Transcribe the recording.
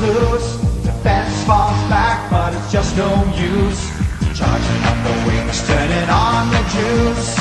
loose. Defense falls back, but it's just no use. Charging up the wings, turning on the juice.